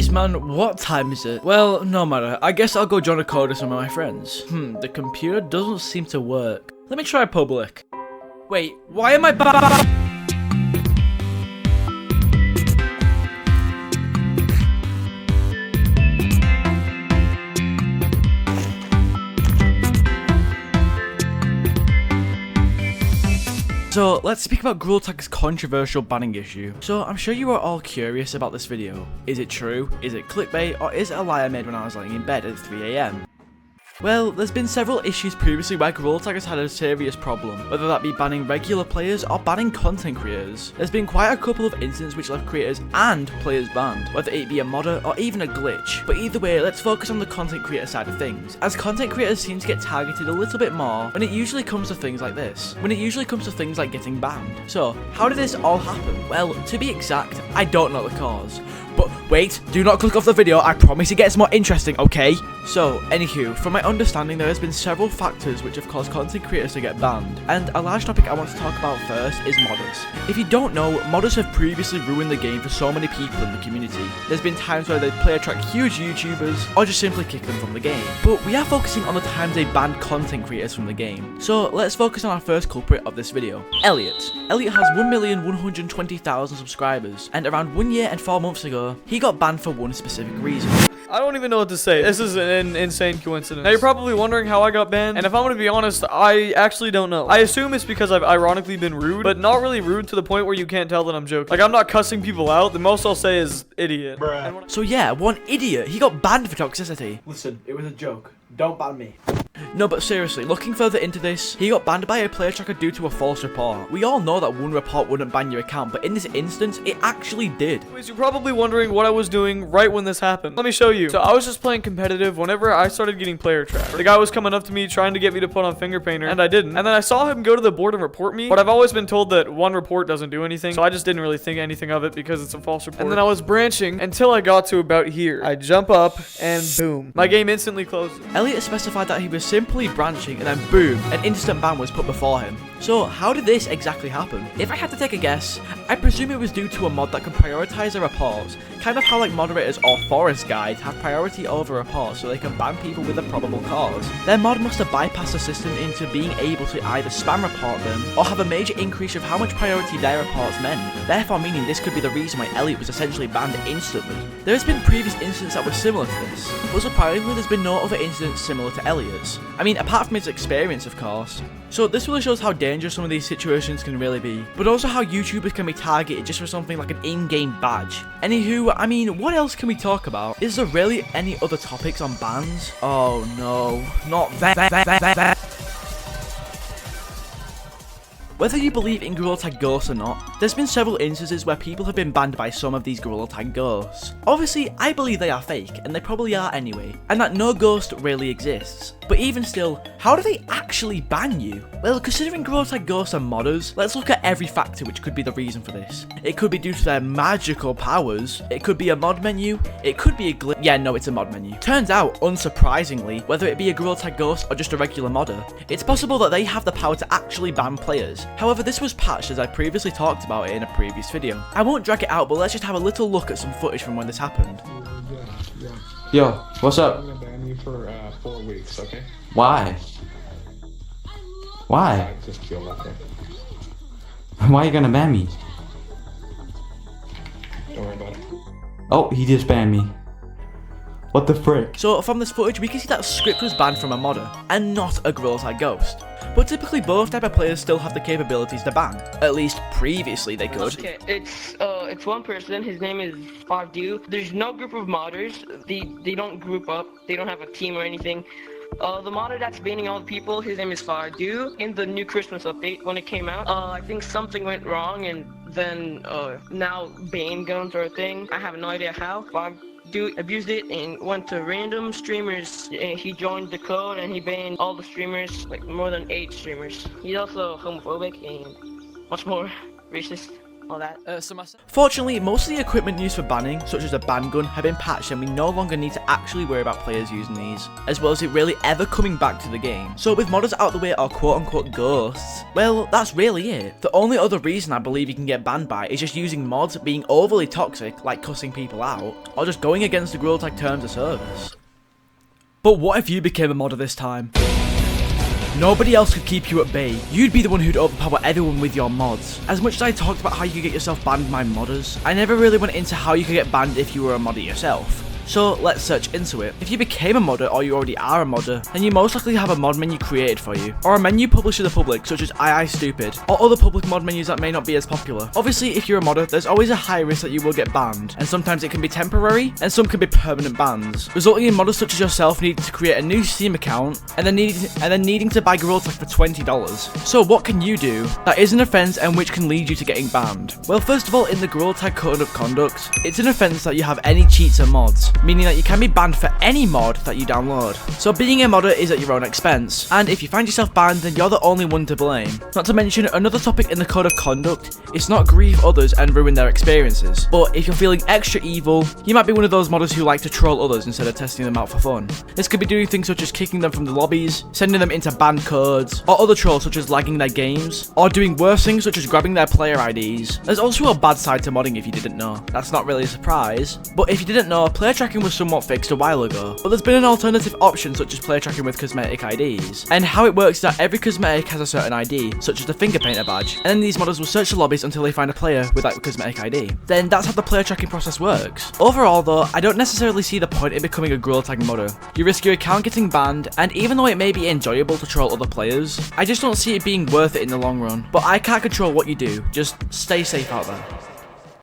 Jeez man, what time is it? Well, no matter, I guess I'll go join a call with some of my friends. The computer doesn't seem to work. Let me try public. Wait, why am I So, let's speak about Grultag's controversial banning issue. So, I'm sure you are all curious about this video. Is it true? Is it clickbait? Or is it a lie I made when I was lying in bed at 3 AM? Well, there's been several issues previously where Grultag has had a serious problem, whether that be banning regular players or banning content creators. There's been quite a couple of incidents which left creators and players banned, whether it be a modder or even a glitch. But either way, let's focus on the content creator side of things, as content creators seem to get targeted a little bit more when it usually comes to things like this, when it usually comes to things like getting banned. So, how did this all happen? Well, to be exact, I don't know the cause. But wait, do not click off the video, I promise it gets more interesting, okay? So, anywho, from my understanding there has been several factors which have caused content creators to get banned, and a large topic I want to talk about first is modders. If you don't know, modders have previously ruined the game for so many people in the community. There's been times where they play attract huge YouTubers, or just simply kick them from the game. But we are focusing on the times they banned content creators from the game. So, let's focus on our first culprit of this video, Elliot. Elliot has 1,120,000 subscribers, and around 1 year and 4 months ago, he got banned for one specific reason. I don't even know what to say. This is an insane coincidence. Now you're probably wondering how I got banned, and if I'm gonna be honest, I actually don't know. I assume it's because I've ironically been rude, but not really rude to the point where you can't tell that I'm joking. Like, I'm not cussing people out. The most I'll say is idiot. So yeah, one idiot, he got banned for toxicity. Listen, it was a joke. Don't ban me. No, but seriously, looking further into this, he got banned by a player tracker due to a false report. We all know that one report wouldn't ban your account, but in this instance, it actually did. Anyways, you're probably wondering what I was doing right when this happened. Let me show you. So I was just playing competitive whenever I started getting player tracked. The guy was coming up to me trying to get me to put on finger painter, and I didn't. And then I saw him go to the board and report me, but I've always been told that one report doesn't do anything, so I just didn't really think anything of it because it's a false report. And then I was branching until I got to about here. I jump up, and boom. My game instantly closes. Elliot specified that he was simply branching, and then boom, an instant ban was put before him. So how did this exactly happen? If I had to take a guess, I presume it was due to a mod that can prioritize their reports, kind of how like moderators or forest guides have priority over reports so they can ban people with a probable cause. Their mod must have bypassed the system into being able to either spam report them or have a major increase of how much priority their reports meant, therefore meaning this could be the reason why Elliot was essentially banned instantly. There has been previous incidents that were similar to this, but surprisingly there's been no other incidents similar to Elliot's. I mean, apart from his experience of course. So this really shows how dangerous some of these situations can really be, but also how YouTubers can be targeted just for something like an in-game badge. Anywho, I mean, what else can we talk about? Is there really any other topics on bans? Oh no, not that. Whether you believe in Gorilla Tag ghosts or not, there's been several instances where people have been banned by some of these Gorilla Tag ghosts. Obviously, I believe they are fake, and they probably are anyway, and that no ghost really exists. But even still, how do they actually ban you? Well, considering Gorilla Tag ghosts are modders, let's look at every factor which could be the reason for this. It could be due to their magical powers, it could be a mod menu, it could be a glitch. Yeah, no, it's a mod menu. Turns out, unsurprisingly, whether it be a Gorilla Tag ghost or just a regular modder, it's possible that they have the power to actually ban players. However, this was patched as I previously talked about it in a previous video. I won't drag it out, but let's just have a little look at some footage from when this happened. Yo, what's up? I'm gonna ban you for 4 weeks, okay? Why? Why? I just feel like it. Why are you gonna ban me? Don't worry about it. Oh, he just banned me. What the frick? So from this footage we can see that Script was banned from a modder, and not a Gorilla Tag ghost. But typically both type of players still have the capabilities to ban. At least previously they could. Okay, it's one person, his name is 5Do. There's no group of modders, they don't group up, they don't have a team or anything. The modder that's banning all the people, his name is 5Do. In the new Christmas update, when it came out, I think something went wrong, and then now Bane guns are a thing. I have no idea how. 5Do abused it and went to random streamers. He joined the code and he banned all the streamers, like more than 8 streamers. He's also homophobic and much more racist. all that. Fortunately, most of the equipment used for banning, such as a ban gun, have been patched and we no longer need to actually worry about players using these, as well as it really ever coming back to the game. So with modders out the way are quote-unquote ghosts, well, that's really it. The only other reason I believe you can get banned by is just using mods being overly toxic, like cussing people out, or just going against the Gorilla Tag terms of service. But what if you became a modder this time? Nobody else could keep you at bay. You'd be the one who'd overpower everyone with your mods. As much as I talked about how you could get yourself banned by modders, I never really went into how you could get banned if you were a modder yourself. So let's search into it. If you became a modder or you already are a modder, then you most likely have a mod menu created for you, or a menu published to the public such as Stupid, or other public mod menus that may not be as popular. Obviously, if you're a modder, there's always a high risk that you will get banned, and sometimes it can be temporary, and some can be permanent bans, resulting in modders such as yourself needing to create a new Steam account, and then needing to buy Gorilla Tag for $20. So what can you do that is an offense and which can lead you to getting banned? Well, first of all, in the Gorilla Tag Code of Conduct, it's an offense that you have any cheats or mods, meaning that you can be banned for any mod that you download. So being a modder is at your own expense, and if you find yourself banned, then you're the only one to blame. Not to mention, another topic in the Code of Conduct is not grieve others and ruin their experiences. But if you're feeling extra evil, you might be one of those modders who like to troll others instead of testing them out for fun. This could be doing things such as kicking them from the lobbies, sending them into banned codes, or other trolls such as lagging their games, or doing worse things such as grabbing their player IDs. There's also a bad side to modding if you didn't know. That's not really a surprise, but if you didn't know, player tracking was somewhat fixed a while ago, but there's been an alternative option such as player tracking with cosmetic IDs. And how it works is that every cosmetic has a certain ID, such as the finger painter badge, and then these modders will search the lobbies until they find a player with that cosmetic ID. Then that's how the player tracking process works. Overall though, I don't necessarily see the point in becoming a Gorilla Tag modder. You risk your account getting banned, and even though it may be enjoyable to troll other players, I just don't see it being worth it in the long run. But I can't control what you do, just stay safe out there.